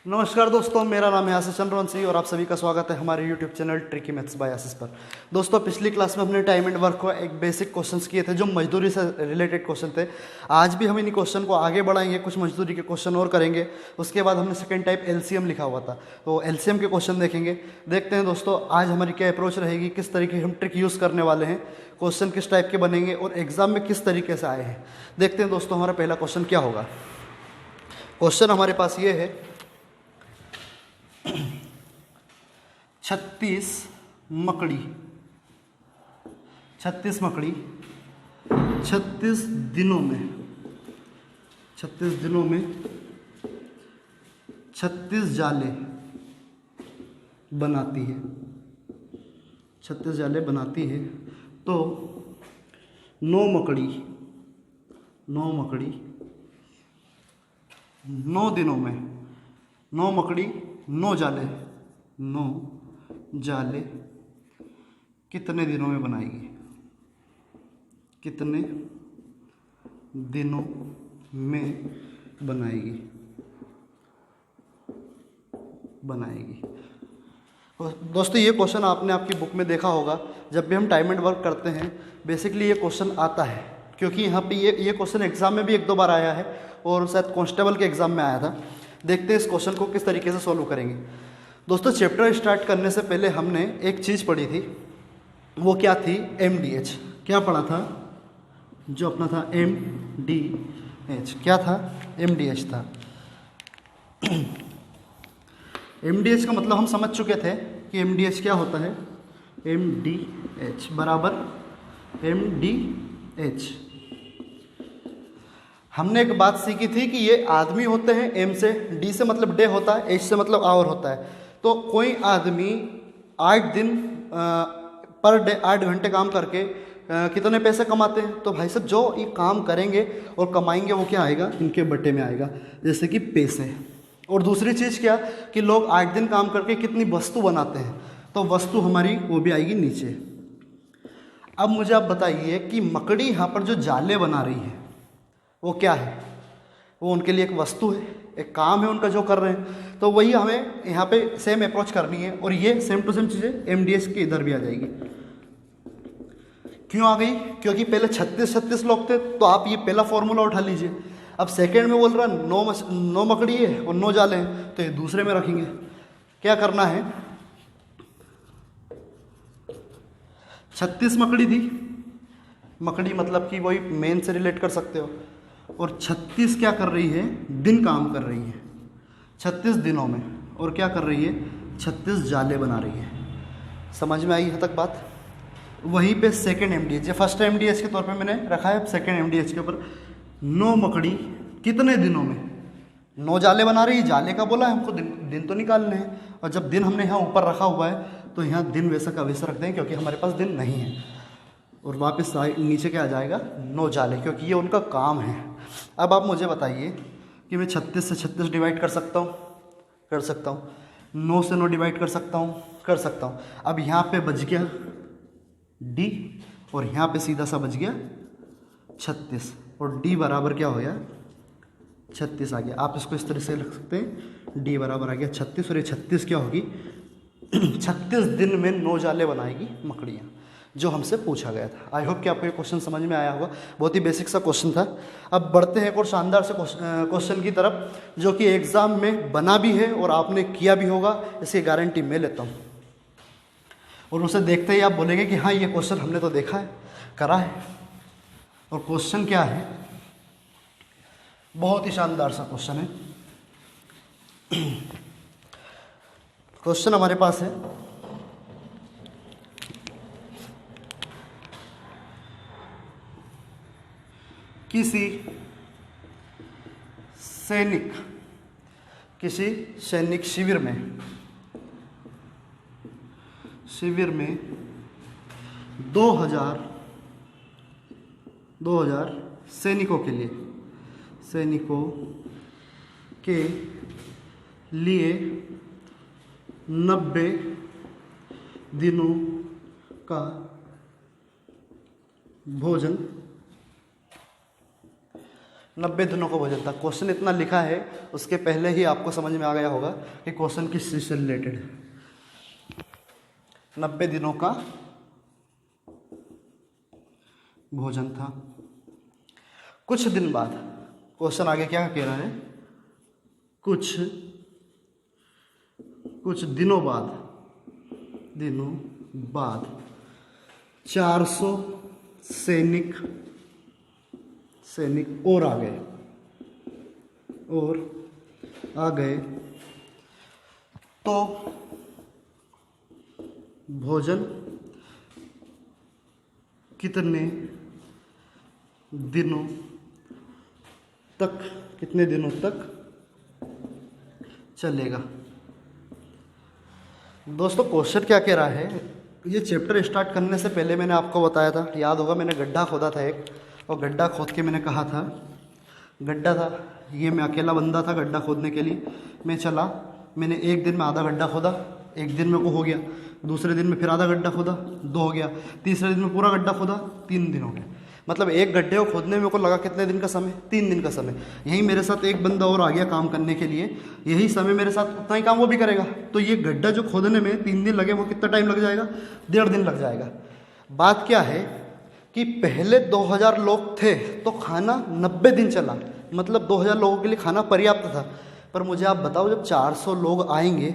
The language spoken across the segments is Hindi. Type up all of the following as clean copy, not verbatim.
नमस्कार दोस्तों, मेरा नाम है आशीष चंद्रवंशी और आप सभी का स्वागत है हमारे YouTube channel tricky maths by Ashish पर। दोस्तों, पिछली क्लास में हमने टाइम एंड वर्क को एक बेसिक क्वेश्चंस किए थे जो मजदूरी से रिलेटेड क्वेश्चन थे। आज भी हम इन क्वेश्चन को आगे बढ़ाएंगे, कुछ मजदूरी के क्वेश्चन और करेंगे। उसके बाद हमने सेकेंड टाइप LCM लिखा हुआ था, तो LCM के क्वेश्चन देखेंगे। देखते हैं दोस्तों आज हमारी क्या अप्रोच रहेगी, किस तरीके हम ट्रिक यूज़ करने वाले हैं, क्वेश्चन किस टाइप के बनेंगे और एग्जाम में किस तरीके से आए हैं। देखते हैं दोस्तों हमारा पहला क्वेश्चन क्या होगा। क्वेश्चन हमारे पास ये है, 36 मकड़ी 36 दिनों में 36 जाले बनाती है। 36 जाले बनाती है तो 9 मकड़ी 9 दिनों में 9 मकड़ी 9 जाले कितने दिनों में बनाएगी, कितने दिनों में बनाएगी। दोस्तों ये क्वेश्चन आपने आपकी बुक में देखा होगा। जब भी हम टाइम एंड वर्क करते हैं बेसिकली ये क्वेश्चन आता है, क्योंकि यहाँ पे ये क्वेश्चन एग्जाम में भी 1-2 बार आया है और शायद कांस्टेबल के एग्जाम में आया था। देखते हैं इस क्वेश्चन को किस तरीके से सॉल्व करेंगे। दोस्तों चैप्टर स्टार्ट करने से पहले हमने एक चीज़ पढ़ी थी, वो क्या थी, MDH। क्या पढ़ा था, जो अपना था MDH, क्या था, MDH था। MDH का मतलब हम समझ चुके थे कि MDH क्या होता है। MDH बराबर MDH। हमने एक बात सीखी थी कि ये आदमी होते हैं, M से, D से मतलब डे होता है, H से मतलब आवर होता है। तो कोई आदमी 8 दिन पर डे 8 घंटे काम करके कितने पैसे कमाते हैं, तो भाई साहब जो ये काम करेंगे और कमाएंगे वो क्या आएगा, इनके बट्टे में आएगा, जैसे कि पैसे। और दूसरी चीज़ क्या कि लोग 8 दिन काम करके कितनी वस्तु बनाते हैं, तो वस्तु हमारी वो भी आएगी नीचे। अब मुझे आप बताइए कि मकड़ी यहाँ पर जो जाले बना रही है वो क्या है, वो उनके लिए एक वस्तु है, एक काम है उनका जो कर रहे हैं। तो वही हमें यहाँ पे सेम अप्रोच करनी है और ये सेम टू सेम चीज़ें MDH की इधर भी आ जाएगी। क्यों आ गई, क्योंकि पहले 36 लोग थे, तो आप ये पहला फॉर्मूला उठा लीजिए। अब सेकंड में बोल रहा 9 मकड़ी है और 9 जाले हैं, तो ये दूसरे में रखेंगे। क्या करना है, 36 मकड़ी थी, मकड़ी मतलब कि वही मेन से रिलेट कर सकते हो, और 36 क्या कर रही है, दिन काम कर रही है 36 दिनों में, और क्या कर रही है, 36 जाले बना रही है। समझ में आई यहाँ तक बात। वहीं पे सेकंड MDH, ये फर्स्ट MDH के तौर पे मैंने रखा है, सेकंड MDH के ऊपर 9 मकड़ी कितने दिनों में 9 जाले बना रही है। जाले का बोला है हमको, दिन तो निकालने हैं, और जब दिन हमने यहाँ ऊपर रखा हुआ है तो यहाँ दिन वैसा का वैसा रख दें, क्योंकि हमारे पास दिन नहीं है। और वापस नीचे क्या आ जाएगा, 9 जाले, क्योंकि ये उनका काम है। अब आप मुझे बताइए कि मैं 36 से 36 डिवाइड कर सकता हूँ, 9 से 9 डिवाइड कर सकता हूँ। अब यहाँ पे बच गया D और यहाँ पे सीधा सा बच गया 36, और D बराबर क्या हो गया, 36 आ गया। आप इसको इस तरह से लिख सकते हैं, D बराबर आ गया 36, और ये 36 क्या होगी 36 दिन में 9 जाले बनाएगी मकड़ियाँ, जो हमसे पूछा गया था। आई होप कि आपको ये क्वेश्चन समझ में आया होगा। बहुत ही बेसिक सा क्वेश्चन था। अब बढ़ते हैं एक और शानदार से क्वेश्चन की तरफ, जो कि एग्ज़ाम में बना भी है और आपने किया भी होगा, इसकी गारंटी मैं लेता हूँ। और उसे देखते ही आप बोलेंगे कि हाँ ये क्वेश्चन हमने तो देखा है, करा है। और क्वेश्चन क्या है, बहुत ही शानदार सा क्वेश्चन है। क्वेश्चन हमारे पास है, किसी सैनिक शिविर में 2000 सैनिकों के लिए 90 दिनों का भोजन 90 दिनों का भोजन था। क्वेश्चन इतना लिखा है, उसके पहले ही आपको समझ में आ गया होगा कि क्वेश्चन किस चीज़ से रिलेटेड है। 90 दिनों का भोजन था। कुछ दिन बाद, क्वेश्चन आगे क्या कह रहा है, कुछ दिनों बाद 400 सैनिक और आ गए तो भोजन कितने दिनों तक चलेगा। दोस्तों क्वेश्चन क्या कह रहा है, ये चैप्टर स्टार्ट करने से पहले मैंने आपको बताया था, याद होगा, मैंने गड्ढा खोदा था एक, और गड्ढा खोद के मैंने कहा था, गड्ढा था ये, मैं अकेला बंदा था गड्ढा खोदने के लिए, मैं चला, मैंने एक दिन में आधा गड्ढा खोदा, एक दिन में को हो गया, दूसरे दिन में फिर आधा गड्ढा खोदा, 2 हो गया, तीसरे दिन में पूरा गड्ढा खोदा, 3 दिन हो गए। मतलब एक गड्ढे को खोदने में मेरे को लगा कितने दिन का समय, 3 दिन का समय। यही मेरे साथ एक बंदा और आ गया काम करने के लिए, यही समय मेरे साथ उतना ही काम वो भी करेगा, तो ये गड्ढा जो खोदने में 3 दिन लगे, वो कितना टाइम लग जाएगा, 1.5 दिन लग जाएगा। बात क्या है कि पहले 2000 लोग थे तो खाना 90 दिन चला, मतलब 2000 लोगों के लिए खाना पर्याप्त था। पर मुझे आप बताओ, जब 400 लोग आएंगे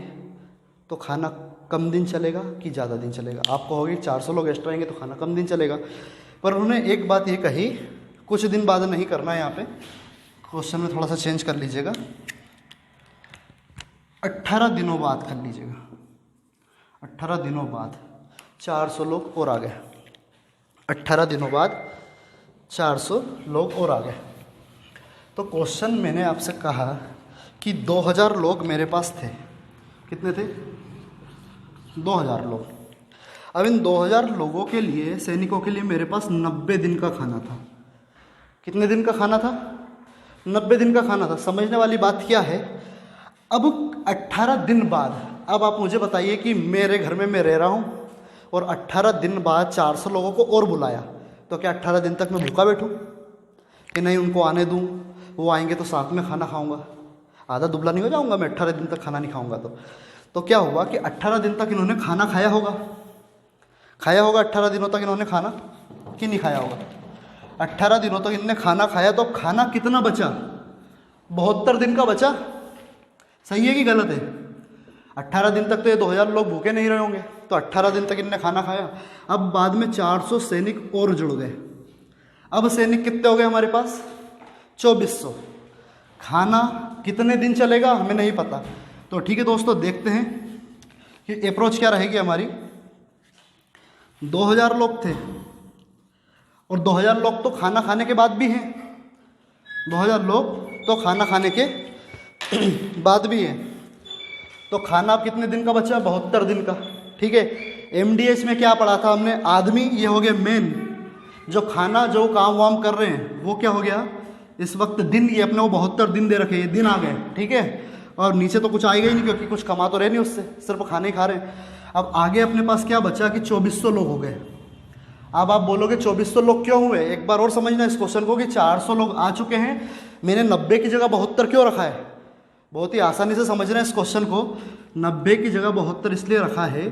तो खाना कम दिन चलेगा कि ज़्यादा दिन चलेगा। आप कहोगे 400 लोग एक्स्ट्रा आएंगे तो खाना कम दिन चलेगा, पर उन्होंने एक बात ये कही, कुछ दिन बाद नहीं करना है, यहाँ पे क्वेश्चन में थोड़ा सा चेंज कर लीजिएगा, 18 दिनों बाद कर लीजिएगा, 18 दिनों बाद 400 लोग और आ गए, 18 दिनों बाद 400 लोग और आ गए। तो क्वेश्चन मैंने आपसे कहा कि 2000 लोग मेरे पास थे, कितने थे, 2000 लोग। अब इन 2000 लोगों के लिए, सैनिकों के लिए मेरे पास 90 दिन का खाना था। कितने दिन का खाना था, 90 दिन का खाना था। समझने वाली बात क्या है, अब 18 दिन बाद, अब आप मुझे बताइए कि मेरे घर में मैं रह रहा हूँ और 18 दिन बाद 400 लोगों को और बुलाया, तो क्या 18 दिन तक मैं भूखा बैठूँ कि नहीं, उनको आने दूँ, वो आएंगे तो साथ में खाना खाऊंगा, आधा दुबला नहीं हो जाऊंगा मैं 18 दिन तक खाना नहीं खाऊंगा। तो क्या हुआ कि 18 दिन तक इन्होंने खाना खाया होगा 18 दिनों तक इन्होंने खाना कि नहीं खाया होगा, 18 दिनों तक इन्होंने खाना खाया, तो खाना कितना बचा, 72 दिन का बचा। सही है कि गलत है, 18 दिन तक तो ये 2000 लोग भूखे नहीं रहे होंगे, तो 18 दिन तक इनने खाना खाया। अब बाद में 400 सैनिक और जुड़ गए, अब सैनिक कितने हो गए हमारे पास, 2400। खाना कितने दिन चलेगा हमें नहीं पता, तो ठीक है दोस्तों, देखते हैं कि अप्रोच क्या रहेगी हमारी। 2000 लोग थे और 2000 लोग तो खाना खाने के बाद भी हैं, 2000 लोग तो खाना खाने के बाद भी हैं, तो खाना अब कितने दिन का बचा, 72 दिन का। ठीक है, MDH में क्या पढ़ा था हमने, आदमी ये हो गया मेन, जो खाना जो काम वाम कर रहे हैं वो क्या हो गया इस वक्त दिन, ये अपने को 72 दिन दे रखे, ये दिन आ गए। ठीक है, और नीचे तो कुछ आएगा ही नहीं, क्योंकि कुछ कमा तो रहे नहीं उससे, सिर्फ खाने ही खा रहे हैं। अब आगे अपने पास क्या बचा कि 2400 लोग हो गए। अब आप बोलोगे 2400 लोग क्यों हुए, एक बार और समझना इस क्वेश्चन को कि 400 लोग आ चुके हैं, मैंने 90 की जगह 72 क्यों रखा है। बहुत ही आसानी से समझना है इस क्वेश्चन को, 90 की जगह 72 इसलिए रखा है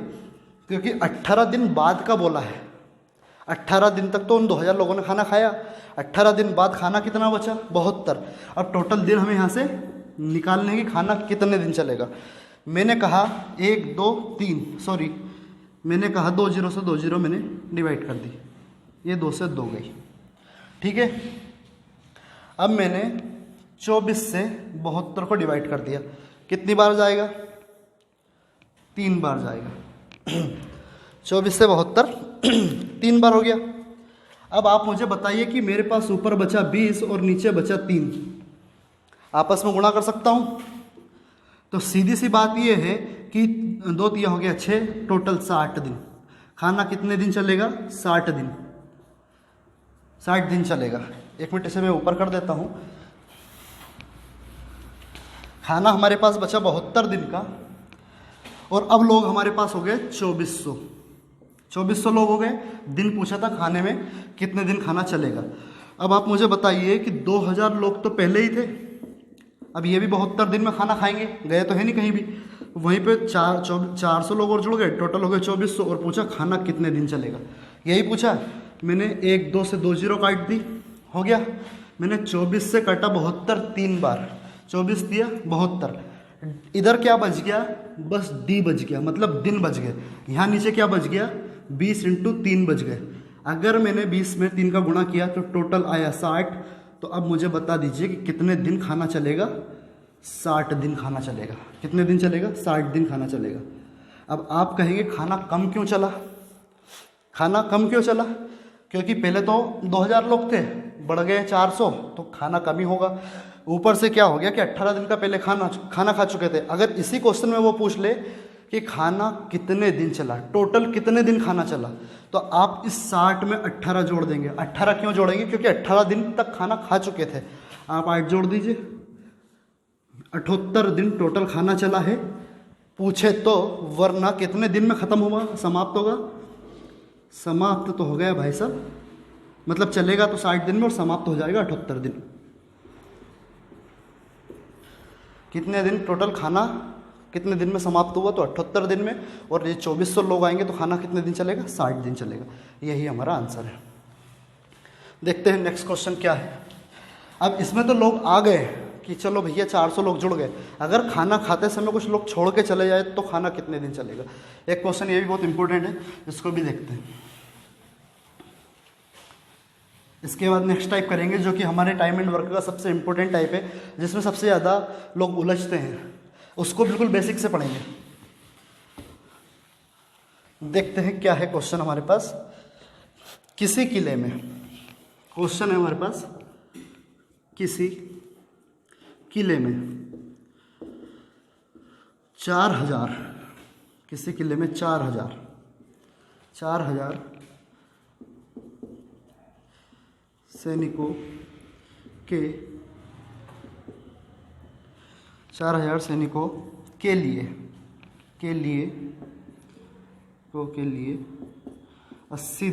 क्योंकि 18 दिन बाद का बोला है। 18 दिन तक तो उन 2000 लोगों ने खाना खाया, 18 दिन बाद खाना कितना बचा, 72। अब टोटल दिन हमें यहाँ से निकालने की, खाना कितने दिन चलेगा। मैंने कहा 1 2 3, सॉरी मैंने कहा 2 0 से 2 0 मैंने डिवाइड कर दी, ये 2 से 2 गई। ठीक है, अब मैंने 24 से 72 को डिवाइड कर दिया, कितनी बार जाएगा, 3 बार जाएगा। 24 से 72 3 बार हो गया। अब आप मुझे बताइए कि मेरे पास ऊपर बचा 20 और नीचे बचा 3, आपस में गुणा कर सकता हूँ। तो सीधी सी बात ये है कि 2 3 हो गया 6, टोटल 60 दिन। खाना कितने दिन चलेगा, 60 दिन, 60 दिन चलेगा। 1 मिनट इसे मैं ऊपर कर देता हूँ। खाना हमारे पास बचा 72 दिन का, और अब लोग हमारे पास हो गए 2400 लोग हो गए। दिन पूछा था खाने में कितने दिन खाना चलेगा। अब आप मुझे बताइए कि 2000 लोग तो पहले ही थे, अब ये भी 72 दिन में खाना खाएंगे, गए तो है नहीं कहीं भी। वहीं पे 400 लोग और जुड़ गए, टोटल हो गए 2400। और पूछा खाना कितने दिन चलेगा, यही पूछा। मैंने 1 2 से 2 जीरो काट दी, हो गया। मैंने 24 से काटा 72 3 बार, 24 दिया 72। इधर क्या बच गया, बस डी बच गया, मतलब दिन बच गए। यहाँ नीचे क्या बच गया, 20 × 3 बच गए। अगर मैंने 20 में 3 का गुणा किया तो टोटल आया 60। तो अब मुझे बता दीजिए कि कितने दिन खाना चलेगा। 60 दिन खाना चलेगा। कितने दिन चलेगा, 60 दिन खाना चलेगा। अब आप कहेंगे खाना कम क्यों चला, खाना कम क्यों चला, क्योंकि पहले तो 2000 लोग थे, बढ़ गए 400, तो खाना कम ही होगा। ऊपर से क्या हो गया कि 18 दिन का पहले खाना खा चुके थे। अगर इसी क्वेश्चन में वो पूछ ले कि खाना कितने दिन चला, टोटल कितने दिन खाना चला, तो आप इस 60 में 18 जोड़ देंगे। 18 क्यों जोड़ेंगे, क्योंकि 18 दिन तक खाना खा चुके थे। आप 8 जोड़ दीजिए, 78 दिन टोटल खाना चला है पूछे तो, वरना कितने दिन में ख़त्म होगा, समाप्त होगा। समाप्त तो हो गया भाई साहब, मतलब चलेगा तो 60 दिन में और समाप्त हो जाएगा 78 दिन। कितने दिन टोटल खाना, कितने दिन में समाप्त हुआ, तो 78 दिन में। और ये 2400 लोग आएंगे तो खाना कितने दिन चलेगा, 60 दिन चलेगा। यही हमारा आंसर है। देखते हैं नेक्स्ट क्वेश्चन क्या है। अब इसमें तो लोग आ गए कि चलो भैया 400 लोग जुड़ गए, अगर खाना खाते समय कुछ लोग छोड़ के चले जाए तो खाना कितने दिन चलेगा। एक क्वेश्चन ये भी बहुत इंपॉर्टेंट है, इसको भी देखते हैं। इसके बाद नेक्स्ट टाइप करेंगे जो कि हमारे टाइम एंड वर्क का सबसे इंपॉर्टेंट टाइप है, जिसमें सबसे ज़्यादा लोग उलझते हैं, उसको बिल्कुल बेसिक से पढ़ेंगे। देखते हैं क्या है क्वेश्चन हमारे पास। किसी किले में, क्वेश्चन है हमारे पास, किसी किले में 4000, किसी किले में 4000 सैनिकों के 4000 सैनिकों के लिए 80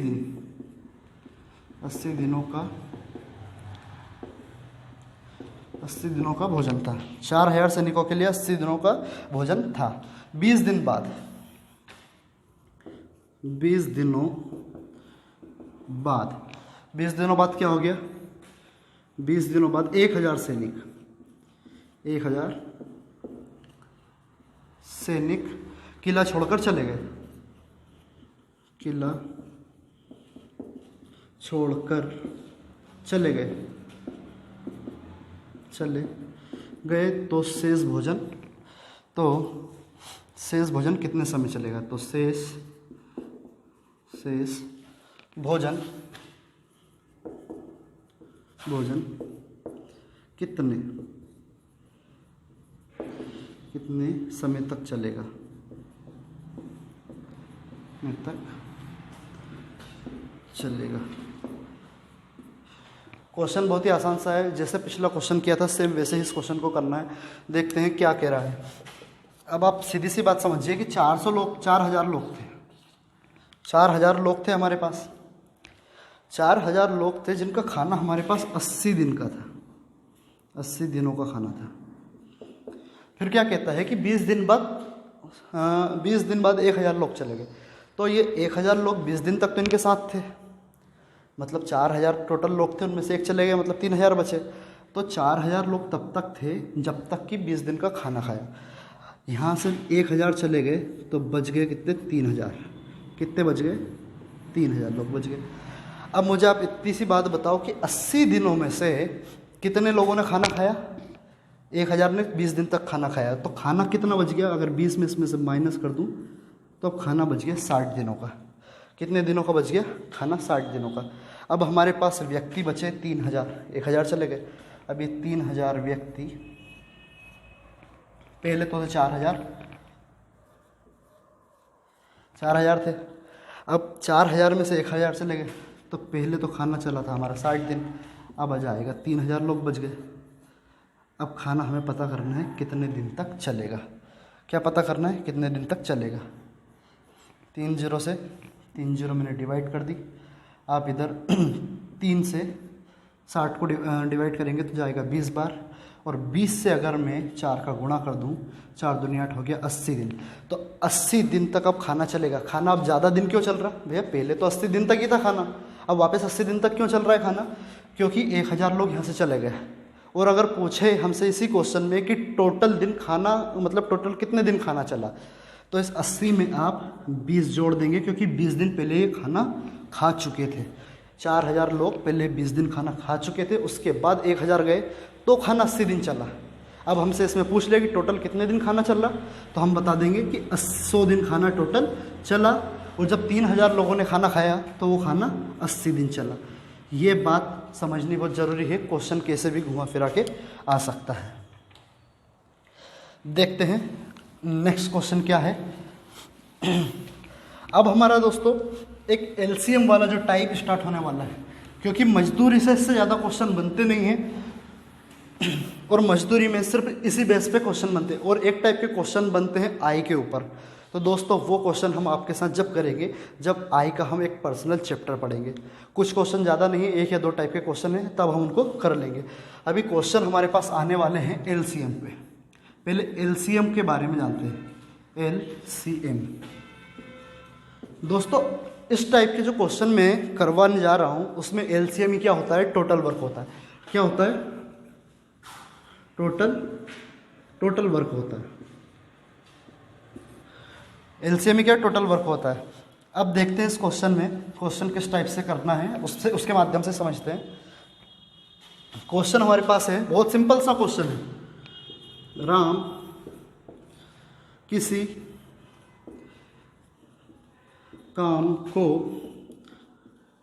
दिनों का भोजन था। 4000 सैनिकों के लिए 80 दिनों का भोजन था। 20 दिनों बाद क्या हो गया, 20 दिनों बाद 1000 सैनिक किला छोड़कर चले गए, चले गए तो शेष भोजन कितने समय चलेगा, तो शेष भोजन कितने समय तक चलेगा, क्वेश्चन बहुत ही आसान सा है, जैसे पिछला क्वेश्चन किया था सेम वैसे ही इस क्वेश्चन को करना है। देखते हैं क्या कह रहा है। अब आप सीधी सी बात समझिए कि 4000 लोग थे हमारे पास, 4000 लोग थे जिनका खाना हमारे पास 80 दिन का था, 80 दिनों का खाना था। फिर क्या कहता है कि 20 दिन बाद 1000 लोग चले गए, तो ये 1000 लोग 20 दिन तक तो इनके साथ थे, मतलब 4000 टोटल लोग थे, उनमें से एक चले गए, मतलब 3000 बचे। तो 4000 लोग तब तक थे जब तक कि 20 दिन का खाना खाया। यहाँ से 1000 चले गए तो बच गए कितने, 3000। कितने बच गए, 3000 लोग बच गए। अब मुझे आप इतनी सी बात बताओ कि 80 दिनों में से कितने लोगों ने खाना खाया, 1000 ने 20 दिन तक खाना खाया, तो खाना कितना बच गया, अगर 20 में इसमें से माइनस कर दूं तो अब खाना बच गया 60 दिनों का। कितने दिनों का बच गया खाना, 60 दिनों का। अब हमारे पास व्यक्ति बचे 3000, 1000 चले गए। अब ये 3000 व्यक्ति, पहले तो 4000 थे, अब 4000 में से 1000 चले गए, तो पहले तो खाना चला था हमारा 60 दिन, अब आ जाएगा 3000 लोग बच गए। अब खाना हमें पता करना है कितने दिन तक चलेगा। क्या पता करना है, कितने दिन तक चलेगा। 3 जीरो से 3 जीरो मैंने डिवाइड कर दी। आप इधर 3 से 60 को डिवाइड करेंगे तो जाएगा 20 बार, और 20 से अगर मैं 4 का गुणा कर दूं, 4 दूनी 8 हो गया 80 दिन। तो 80 दिन तक अब खाना चलेगा। खाना अब ज़्यादा दिन क्यों चल रहा भैया? पहले तो 80 दिन तक ही था खाना, अब वापस 80 दिन तक क्यों चल रहा है खाना? क्योंकि 1000 लोग यहाँ से चले गए। और अगर पूछे हमसे इसी क्वेश्चन में कि टोटल दिन खाना, मतलब टोटल कितने दिन खाना चला, तो इस 80 में आप 20 जोड़ देंगे, क्योंकि 20 दिन पहले ये खाना खा चुके थे। 4000 लोग पहले 20 दिन खाना खा चुके थे, उसके बाद 1000 गए तो खाना 80 दिन चला। अब हमसे इसमें पूछ ले कि टोटल कितने दिन खाना चल रहा, तो हम बता देंगे कि 100 दिन खाना टोटल चला। और जब 3000 लोगों ने खाना खाया तो वो खाना 80 दिन चला। ये बात समझनी बहुत ज़रूरी है, क्वेश्चन कैसे भी घुमा फिरा के आ सकता है। देखते हैं नेक्स्ट क्वेश्चन क्या है। अब हमारा दोस्तों एक एलसीएम वाला जो टाइप स्टार्ट होने वाला है, क्योंकि मजदूरी से इससे ज़्यादा क्वेश्चन बनते नहीं हैं, और मजदूरी में सिर्फ इसी बेस पे क्वेश्चन बनते हैं, और एक टाइप के क्वेश्चन बनते हैं आई के ऊपर। तो दोस्तों वो क्वेश्चन हम आपके साथ जब करेंगे जब आई का हम एक पर्सनल चैप्टर पढ़ेंगे। कुछ क्वेश्चन ज़्यादा नहीं, 1 या 2 टाइप के क्वेश्चन हैं, तब हम उनको कर लेंगे। अभी क्वेश्चन हमारे पास आने वाले हैं एलसीएम पे। पहले एलसीएम के बारे में जानते हैं। एलसीएम दोस्तों, इस टाइप के जो क्वेश्चन मैं करवाने जा रहा हूँ उसमें एलसीएम ही क्या होता है? टोटल वर्क होता है। क्या होता है? टोटल वर्क होता है। एलसीएम क्या? टोटल वर्क होता है। अब देखते हैं इस क्वेश्चन में क्वेश्चन किस टाइप से करना है, उसके माध्यम से समझते हैं। क्वेश्चन हमारे पास है, बहुत सिंपल सा क्वेश्चन है। राम किसी काम को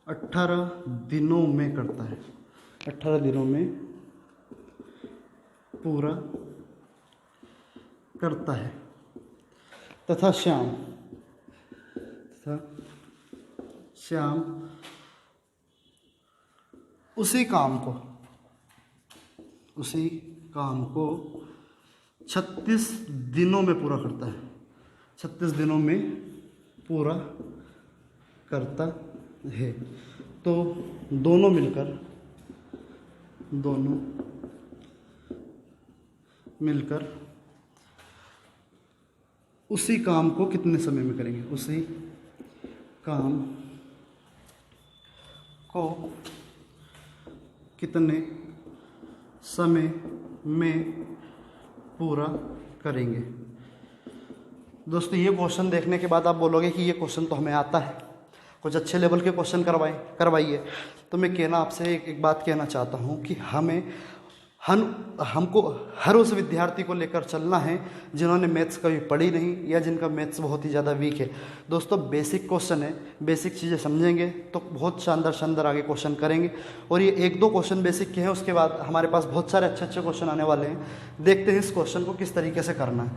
18 दिनों में करता है, 18 दिनों में पूरा करता है, तथा श्याम उसी काम को 36 दिनों में पूरा करता है, 36 दिनों में पूरा करता है। तो दोनों मिलकर उसी काम को कितने समय में करेंगे? उसी काम को कितने समय में पूरा करेंगे? दोस्तों ये क्वेश्चन देखने के बाद आप बोलोगे कि ये क्वेश्चन तो हमें आता है, कुछ अच्छे लेवल के क्वेश्चन करवाइए। तो मैं कहना आपसे एक बात कहना चाहता हूँ कि हमको हर उस विद्यार्थी को लेकर चलना है जिन्होंने मैथ्स कभी पढ़ी नहीं या जिनका मैथ्स बहुत ही ज़्यादा वीक है। दोस्तों बेसिक क्वेश्चन है, बेसिक चीज़ें समझेंगे तो बहुत शानदार आगे क्वेश्चन करेंगे। और ये 1-2 क्वेश्चन बेसिक के हैं, उसके बाद हमारे पास बहुत सारे अच्छे क्वेश्चन आने वाले हैं। देखते हैं इस क्वेश्चन को किस तरीके से करना है।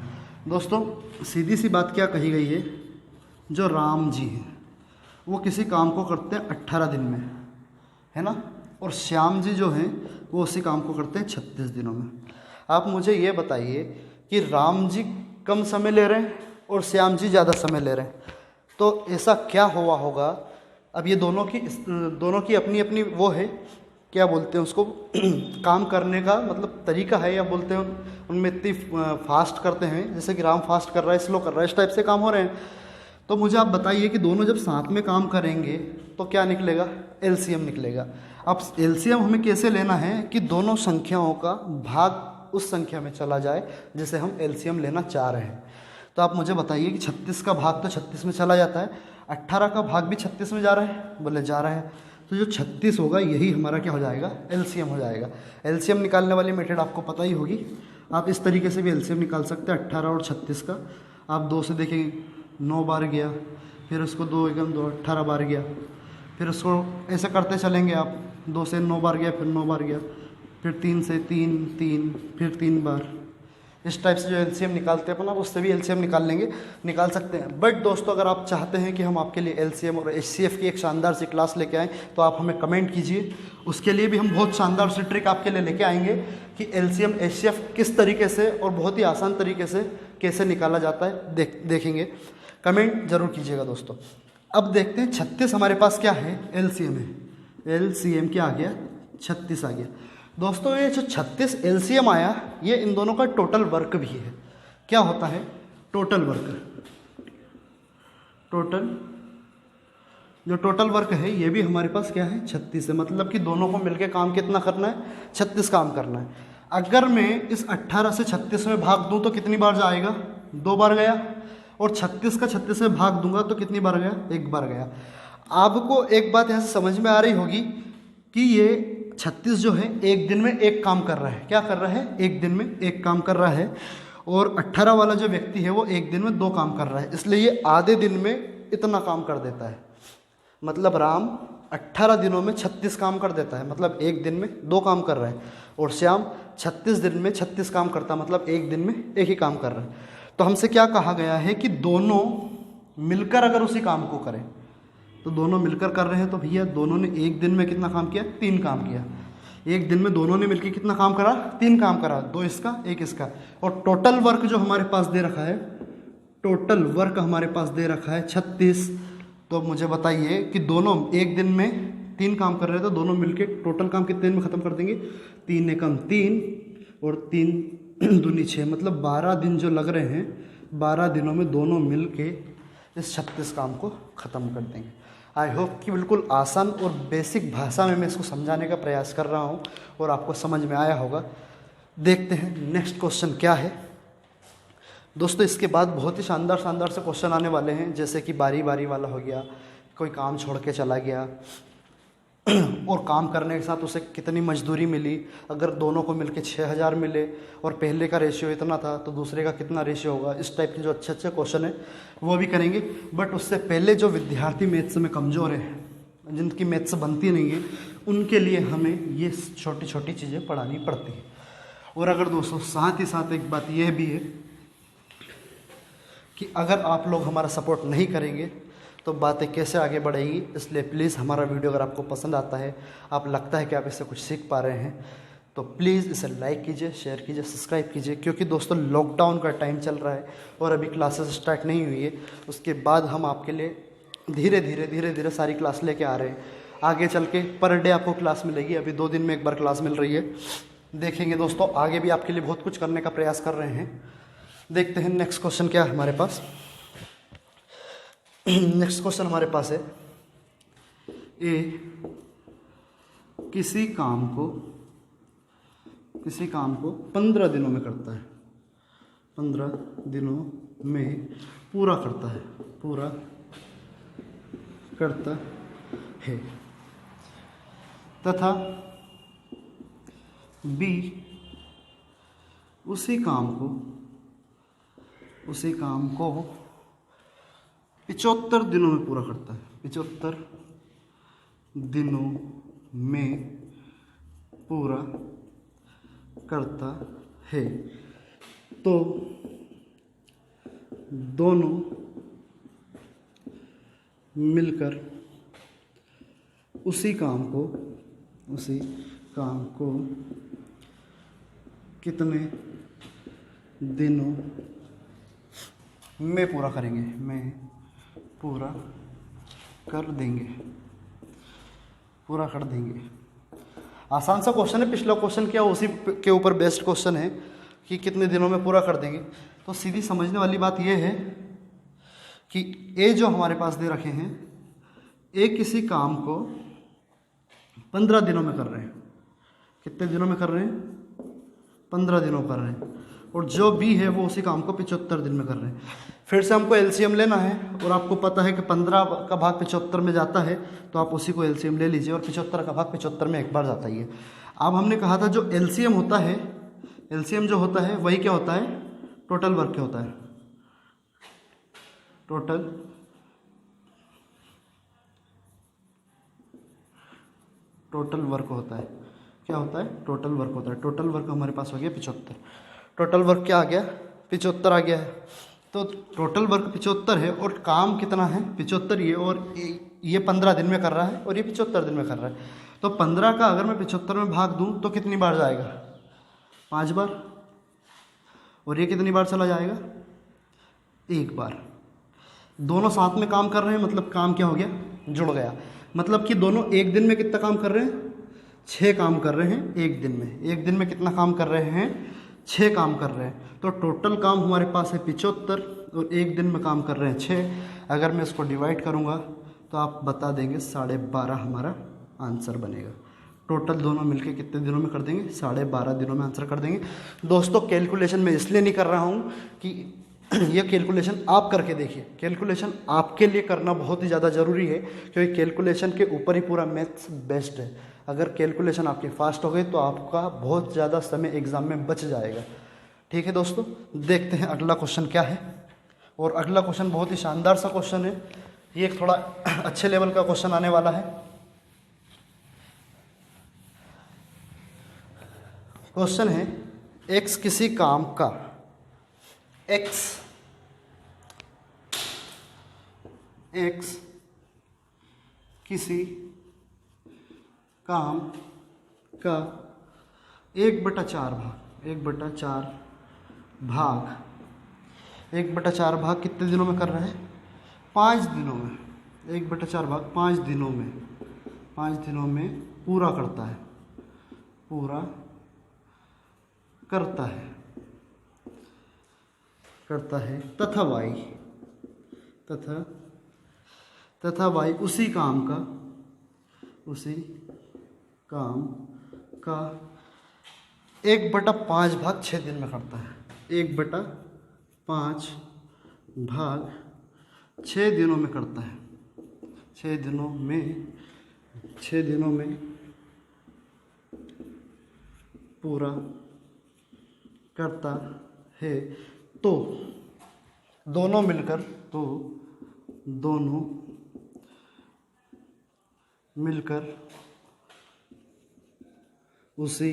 दोस्तों सीधी सी बात क्या कही गई है, जो राम जी हैं वो किसी काम को करते हैं 18 दिन में, है ना, और श्याम जी जो हैं वो उसी काम को करते हैं 36 दिनों में। आप मुझे ये बताइए कि राम जी कम समय ले रहे हैं और श्याम जी ज़्यादा समय ले रहे हैं, तो ऐसा क्या हुआ होगा? अब ये दोनों की अपनी अपनी वो है, क्या बोलते हैं उसको, काम करने का मतलब तरीका है, या बोलते हैं उनमें इतनी फास्ट करते हैं, जैसे कि राम फास्ट कर रहा है, स्लो कर रहा है, इस टाइप से काम हो रहे हैं। तो मुझे आप बताइए कि दोनों जब साथ में काम करेंगे तो क्या निकलेगा? एलसीएम निकलेगा। अब एलसीएम हमें कैसे लेना है कि दोनों संख्याओं का भाग उस संख्या में चला जाए जिसे हम एलसीएम लेना चाह रहे हैं। तो आप मुझे बताइए कि 36 का भाग तो 36 में चला जाता है, 18 का भाग भी 36 में जा रहा है, बोले जा रहा है, तो जो 36 होगा यही हमारा क्या हो जाएगा? एलसीएम हो जाएगा। एलसीएम निकालने वाली मेथड आपको पता ही होगी, आप इस तरीके से भी एलसीएम निकाल सकते हैं 18 और 36 का। आप 2 से देखेंगे 9 बार गया, फिर उसको 2 एकम 2 18 बार गया, फिर उसको ऐसे करते चलेंगे आप, 2 से 9 बार गया, फिर 9 बार गया, फिर 3 से 3, फिर 3 बार। इस टाइप से जो एलसीएम निकालते हैं अपन, आप उससे भी एलसीएम निकाल सकते हैं। बट दोस्तों अगर आप चाहते हैं कि हम आपके लिए एलसीएम और एचसीएफ की एक शानदार सी क्लास लेके आएँ तो आप हमें कमेंट कीजिए, उसके लिए भी हम बहुत शानदार सी ट्रिक आपके लिए लेके आएंगे कि एलसीएम एचसीएफ किस तरीके से और बहुत ही आसान तरीके से कैसे निकाला जाता है, देखेंगे। कमेंट जरूर कीजिएगा दोस्तों। अब देखते हैं 36 हमारे पास क्या है? एलसीएम है। एलसीएम क्या आ गया? 36 आ गया। दोस्तों ये जो 36 एलसीएम आया, ये इन दोनों का टोटल वर्क भी है। क्या होता है टोटल वर्क? जो टोटल वर्क है ये भी हमारे पास क्या है 36 है। मतलब कि दोनों को मिलके काम कितना करना है 36 काम करना है। अगर मैं इस 18 से 36 में भाग दूं तो कितनी बार जाएगा? 2 बार गया। और 36 का 36 में भाग दूंगा तो कितनी बार गया? 1 बार गया। आपको एक बात यहाँ से समझ में आ रही होगी कि ये 36 जो है एक दिन में एक काम कर रहा है। क्या कर रहा है? एक दिन में एक काम कर रहा है। और 18 वाला जो व्यक्ति है वो एक दिन में 2 काम कर रहा है, इसलिए ये आधे दिन में इतना काम कर देता है। मतलब राम 18 दिनों में 36 काम कर देता है, मतलब एक दिन में 2 काम कर रहा है। और श्याम 36 दिन में 36 काम करता है, मतलब एक दिन में एक ही काम कर रहा है। तो हमसे क्या कहा गया है कि दोनों मिलकर अगर उसी काम को करें, तो दोनों मिलकर कर रहे हैं तो भैया दोनों ने एक दिन में कितना काम किया? 3 काम किया। एक दिन में दोनों ने मिलकर कितना काम करा? 3 काम करा, 2 इसका 1 इसका। और टोटल वर्क जो हमारे पास दे रखा है, टोटल वर्क हमारे पास दे रखा है 36। तो मुझे बताइए कि दोनों एक दिन में 3 काम कर रहे हैं, तो दोनों मिलके टोटल काम कितने दिन में ख़त्म कर देंगे? 3 एकम 3 और 3 दूनी 6, मतलब 12 दिन जो लग रहे हैं, 12 दिनों में दोनों मिलके इस 36 काम को ख़त्म कर देंगे। आई होप कि बिल्कुल आसान और बेसिक भाषा में मैं इसको समझाने का प्रयास कर रहा हूँ और आपको समझ में आया होगा। देखते हैं नेक्स्ट क्वेश्चन क्या है। दोस्तों इसके बाद बहुत ही शानदार शानदार से क्वेश्चन आने वाले हैं, जैसे कि बारी बारी वाला हो गया, कोई काम छोड़ के चला गया और काम करने के साथ उसे कितनी मजदूरी मिली, अगर दोनों को मिलके 6000 मिले और पहले का रेशियो इतना था तो दूसरे का कितना रेशियो होगा। इस टाइप के जो अच्छे अच्छे क्वेश्चन है वो भी करेंगे। बट उससे पहले जो विद्यार्थी मैथ्स में कमज़ोर है, जिनकी मैथ्स बनती नहीं है, उनके लिए हमें ये छोटी छोटी चीज़ें पढ़ानी पड़ती है। और अगर दोस्तों साथ ही साथ एक बात यह भी है कि अगर आप लोग हमारा सपोर्ट नहीं करेंगे तो बातें कैसे आगे बढ़ेगी। इसलिए प्लीज़ हमारा वीडियो अगर आपको पसंद आता है, आप लगता है कि आप इससे कुछ सीख पा रहे हैं, तो प्लीज़ इसे लाइक कीजिए, शेयर कीजिए, सब्सक्राइब कीजिए। क्योंकि दोस्तों लॉकडाउन का टाइम चल रहा है और अभी क्लासेस स्टार्ट नहीं हुई है। उसके बाद हम आपके लिए धीरे धीरे सारी क्लास लेके आ रहे हैं। आगे चल के पर डे आपको क्लास मिलेगी, अभी 2 दिन में एक बार क्लास मिल रही है। देखेंगे दोस्तों आगे भी आपके लिए बहुत कुछ करने का प्रयास कर रहे हैं। देखते हैं नेक्स्ट क्वेश्चन क्या है हमारे पास। नेक्स्ट क्वेश्चन हमारे पास है, ए किसी काम को 15 दिनों में करता है, 15 दिनों में पूरा करता है तथा बी उसी काम को 75 दिनों में पूरा करता है, 75 दिनों में पूरा करता है। तो दोनों मिलकर उसी काम को कितने दिनों में पूरा करेंगे? पूरा कर देंगे। आसान सा क्वेश्चन है, पिछला क्वेश्चन क्या उसी के ऊपर बेस्ड क्वेश्चन है कि कितने दिनों में पूरा कर देंगे। तो सीधी समझने वाली बात यह है कि ए जो हमारे पास दे रखे हैं, ए किसी काम को 15 दिनों में कर रहे हैं। कितने दिनों में कर रहे हैं? 15 दिनों कर रहे हैं। और जो बी है वो उसी काम को 75 दिन में कर रहे हैं। फिर से हमको एलसीएम लेना है और आपको पता है कि 15 का भाग 75 में जाता है, तो आप उसी को एलसीएम ले लीजिए। और 75 का भाग 75 में एक बार जाता ही है। अब हमने कहा था जो एलसीएम होता है, एलसीएम जो होता है वही क्या होता है? टोटल वर्क क्या होता है? टोटल वर्क होता है। क्या होता है? टोटल वर्क होता है। टोटल वर्क हमारे पास हो गया 75। टोटल वर्क क्या आ गया? 75 आ गया है। तो टोटल वर्क 75 है और काम कितना है? 75 ये, और ये 15 दिन में कर रहा है और ये 75 दिन में कर रहा है। तो 15 का अगर मैं 75 में भाग दूं तो कितनी बार जाएगा? 5 बार। और ये कितनी बार चला जाएगा? 1 बार। दोनों साथ में काम कर रहे हैं, मतलब काम क्या हो गया? जुड़ गया। मतलब कि दोनों एक दिन में कितना काम कर रहे हैं? 6 काम कर रहे हैं एक दिन में। एक दिन में कितना काम कर रहे हैं? 6 काम कर रहे हैं। तो टोटल काम हमारे पास है 75 और एक दिन में काम कर रहे हैं 6। अगर मैं इसको डिवाइड करूँगा तो आप बता देंगे 12.5 हमारा आंसर बनेगा। टोटल दोनों मिलके कितने दिनों में कर देंगे? 12.5 दिनों में आंसर कर देंगे। दोस्तों कैलकुलेशन मैं इसलिए नहीं कर रहा हूँ कि ये कैलकुलेशन आप करके देखिए। कैलकुलेशन आपके लिए करना बहुत ही ज़्यादा ज़रूरी है, क्योंकि कैलकुलेशन के ऊपर ही पूरा मैथ्स बेस्ड है। अगर कैलकुलेशन आपके फास्ट हो गए तो आपका बहुत ज़्यादा समय एग्ज़ाम में बच जाएगा। ठीक है दोस्तों, देखते हैं अगला क्वेश्चन क्या है। और अगला क्वेश्चन बहुत ही शानदार सा क्वेश्चन है। ये एक थोड़ा अच्छे लेवल का क्वेश्चन आने वाला है। क्वेश्चन है x किसी काम का x किसी काम का 1/4 भाग कितने दिनों में कर रहे हैं? 5 दिनों में। 1/4 भाग 5 दिनों में, 5 दिनों में पूरा करता है तथा y उसी काम का 1/5 भाग 6 दिन में करता है। 1/5 भाग 6 दिनों में करता है। 6 दिनों में पूरा करता है। तो दोनों मिलकर उसी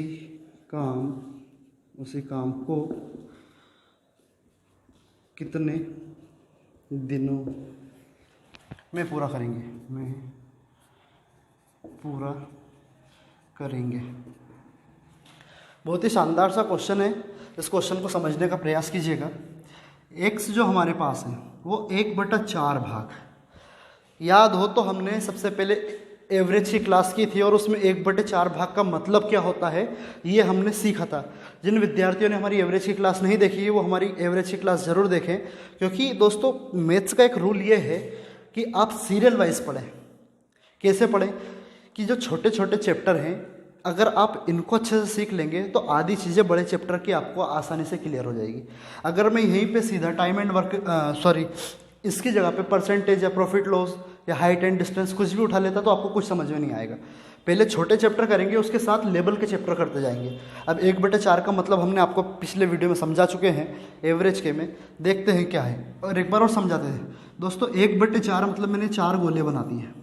काम को कितने दिनों में पूरा करेंगे? बहुत ही शानदार सा क्वेश्चन है। इस क्वेश्चन को समझने का प्रयास कीजिएगा। x जो हमारे पास है वो 1/4 भाग, याद हो तो हमने सबसे पहले एवरेज की क्लास की थी और उसमें 1/4 भाग का मतलब क्या होता है ये हमने सीखा था। जिन विद्यार्थियों ने हमारी एवरेज की क्लास नहीं देखी है वो हमारी एवरेज की क्लास ज़रूर देखें, क्योंकि दोस्तों मैथ्स का एक रूल ये है कि आप सीरियल वाइज पढ़ें। कैसे पढ़ें कि जो छोटे छोटे चैप्टर हैं अगर आप इनको अच्छे से सीख लेंगे तो आधी चीज़ें बड़े चैप्टर की आपको आसानी से क्लियर हो जाएगी। अगर मैं यहीं पे सीधा टाइम एंड वर्क इसकी जगह पे परसेंटेज या प्रॉफिट लॉस या हाइट एंड डिस्टेंस कुछ भी उठा लेता तो आपको कुछ समझ में नहीं आएगा। पहले छोटे चैप्टर करेंगे, उसके साथ लेवल के चैप्टर करते जाएंगे। अब 1/4 का मतलब हमने आपको पिछले वीडियो में समझा चुके हैं एवरेज के में। देखते हैं क्या है और एक बार और समझाते हैं। दोस्तों 1/4 मतलब मैंने 4 गोले बना दी हैं।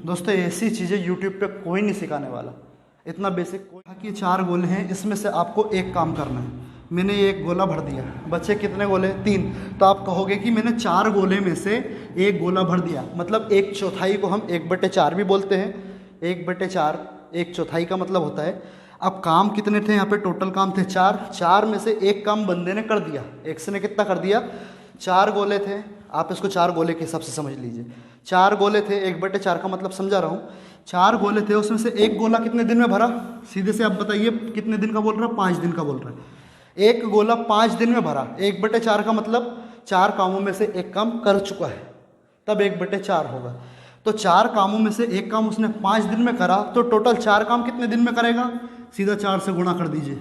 दोस्तों ऐसी चीज़ें यूट्यूब पे कोई नहीं सिखाने वाला, इतना बेसिक कोई कि 4 गोले हैं, इसमें से आपको एक काम करना है। मैंने एक गोला भर दिया, बच्चे कितने गोले? 3। तो आप कहोगे कि मैंने 4 गोले में से एक गोला भर दिया, मतलब 1/4 को हम 1/4 भी बोलते हैं। 1/4 1/4 का मतलब होता है। अब काम कितने थे यहाँ पे? टोटल काम थे 4 में से एक काम बंदे ने कर दिया। एक्स ने कितना कर दिया? 4 गोले थे। आप इसको 4 गोले के हिसाब से समझ लीजिए। 4 गोले थे, 1/4 का मतलब समझा रहा हूँ। 4 गोले थे, उसमें से एक गोला कितने दिन में भरा? सीधे से आप बताइए कितने दिन का बोल रहा है? 5 दिन का बोल रहा है। एक गोला 5 दिन में भरा। 1/4 का मतलब 4 कामों में से एक काम कर चुका है, तब 1/4 होगा। तो 4 कामों में से एक काम उसने 5 दिन में करा, तो टोटल 4 काम कितने दिन में करेगा? सीधा 4 से गुणा कर दीजिए,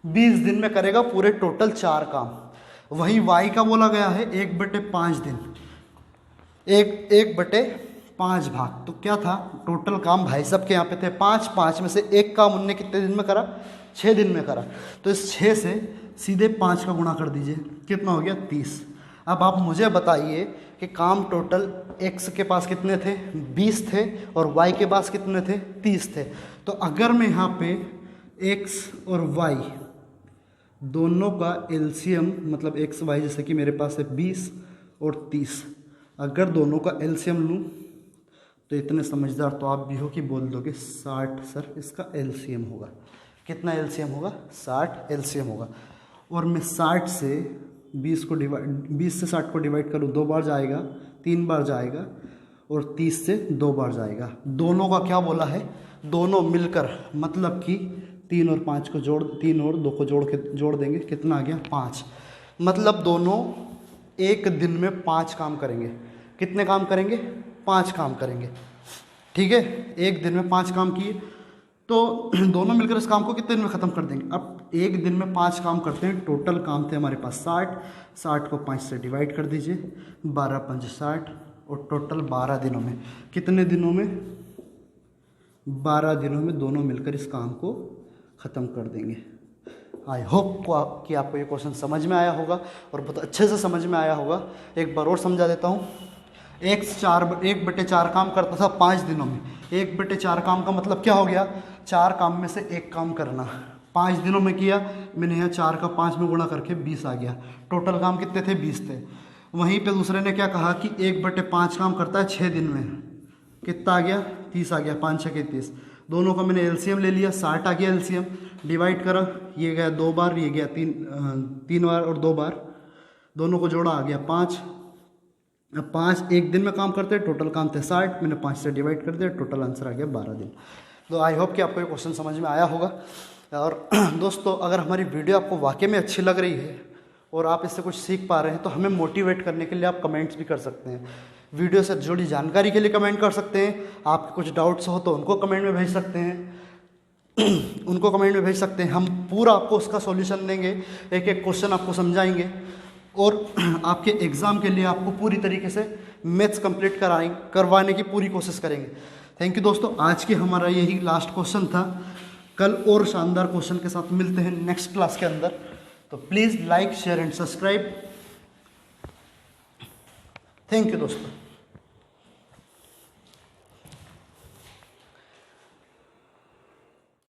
20 दिन में करेगा पूरे टोटल 4 काम। वहीं y का बोला गया है 1/5 दिन, 1/5 भाग। तो क्या था? टोटल काम भाई साहब के यहाँ पे थे 5 में से एक काम उनने कितने दिन में करा? 6 दिन में करा। तो इस 6 से सीधे 5 का गुणा कर दीजिए, कितना हो गया? 30। अब आप मुझे बताइए कि काम टोटल x के पास कितने थे? 20 थे और y के पास कितने थे? 30 थे। तो अगर मैं यहाँ पे x और y दोनों का एलसीएम, मतलब x y जैसे कि मेरे पास है 20 और 30, अगर दोनों का एलसीएम लूँ तो इतने समझदार तो आप भी हो कि बोल दोगे 60 सर इसका एलसीएम होगा। कितना एलसीएम होगा? 60 एलसीएम होगा। और मैं 60 से 20 से 60 को डिवाइड करूँ, 2 बार जाएगा, 3 बार जाएगा और 30 से 2 बार जाएगा। दोनों का क्या बोला है, दोनों मिलकर, मतलब कि 3 और 5 को जोड़, 3 और 2 को जोड़ देंगे, कितना आ गया 5। मतलब दोनों एक दिन में 5 काम करेंगे। कितने काम करेंगे, 5 काम करेंगे, ठीक है। एक दिन में 5 काम किए तो दोनों मिलकर इस काम को कितने दिन में ख़त्म कर देंगे। अब एक दिन में 5 काम करते हैं, टोटल काम थे हमारे पास 60, 60 को 5 से डिवाइड कर दीजिए, 12 पंच 60, और टोटल 12 दिनों में, कितने दिनों में, 12 दिनों में दोनों मिलकर इस काम को ख़त्म कर देंगे। आई होप कि आपको ये क्वेश्चन समझ में आया होगा और बहुत अच्छे से समझ में आया होगा। एक बार और समझा देता हूँ। 1/4 काम करता था 5 दिनों में। 1/4 काम का मतलब क्या हो गया, 4 काम में से 1 काम करना। 5 दिनों में किया मैंने, यहाँ 4 का 5 में गुणा करके 20 आ गया। टोटल काम कितने थे, 20 थे। वहीं पे दूसरे ने क्या कहा कि 1/5 काम करता है 6 दिन में, कितना आ गया, 30 आ गया, 5 6 30। दोनों का मैंने एलसीएम ले लिया, 60 आ गया एलसीएम, डिवाइड करा, ये गया 2 बार, ये गया 3 बार और 2 बार, दोनों को जोड़ा आ गया 5। अब 5 एक दिन में काम करते हैं, टोटल काम थे 60, मैंने 5 से डिवाइड कर दिया, टोटल आंसर आ गया 12 दिन। तो आई होप कि आपको ये क्वेश्चन समझ में आया होगा। और दोस्तों अगर हमारी वीडियो आपको वाकई में अच्छी लग रही है और आप इससे कुछ सीख पा रहे हैं तो हमें मोटिवेट करने के लिए आप कमेंट्स भी कर सकते हैं। वीडियो से जुड़ी जानकारी के लिए कमेंट कर सकते हैं। आपके कुछ डाउट्स हो तो उनको कमेंट में भेज सकते हैं उनको कमेंट में भेज सकते हैं। हम पूरा आपको उसका सॉल्यूशन देंगे, एक एक क्वेश्चन आपको समझाएंगे और आपके एग्ज़ाम के लिए आपको पूरी तरीके से मैथ्स कंप्लीट करवाने की पूरी कोशिश करेंगे। थैंक यू दोस्तों, आज के हमारा यही लास्ट क्वेश्चन था। कल और शानदार क्वेश्चन के साथ मिलते हैं नेक्स्ट क्लास के अंदर। तो please like share and subscribe. Thank you दोस्तों।